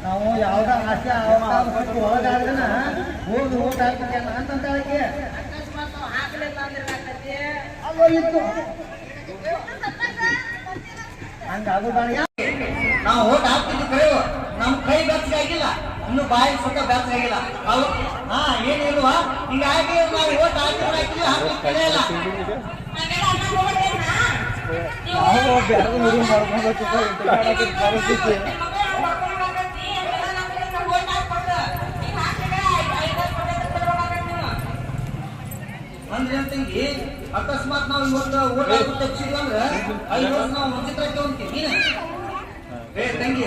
ನಾವು ಯಾವ್ದ ಆಸೆ ಅವಕಾಶ ಹೋದಾದ್ರನ ಹೋಗಿ ಓಟ್ ಹಾಕ್ಬೇಕಲ್ಲ ಅಂತಂತ ಹೇಳಕ್ಕೆ ಅಕಸ್ಮಾತ್ ನಾವು ಹಾಕಲಿಲ್ಲ ಅಂದ್ರೆ ಏನಾಗ್ತೈತಿ? ಅಲ್ಲೋ ಇತ್ತು ಹಂಗಾಗೋದಾಣ. ನಾವು ಓಟ್ ಹಾಕ್ತಿದ್ದು ಕರೆಯುವ ನಮ್ ಕೈ ಬೆಚ್ಚಗಾಗಿಲ್ಲ, ಇನ್ನು ಬಾಯಿ ಸುತ್ತ ಬೆಚ್ಚಗಾಗಿಲ್ಲ. ಅವು ಹಾ ಏನಿಲ್ವಾ ಹಿಂಗಾಗಿ ನಾವು ಓಟ್ ಹಾಕಿದ್ರೆ ಹಾಕಿದ್ವಿ, ಹಾಕಿ ಕಳೆಯಲ್ಲ. ನಾವು ಬೇರೆ ಊರು ಮಾಡ್ಕೊಂಡು ಪರಿಸ್ಥಿತಿ ಅಂದ್ರೆ ತಂಗಿ ಅಕಸ್ಮಾತ್ ನಾವು ಇವತ್ತು ಓಟ್ ಹಾಕಿ ತಪ್ಪಿಸಿದ್ವಿ ಅಂದ್ರೆ 5 ವರ್ಷ ನಾವು ಮುಂಚಿತ ತಂಗಿ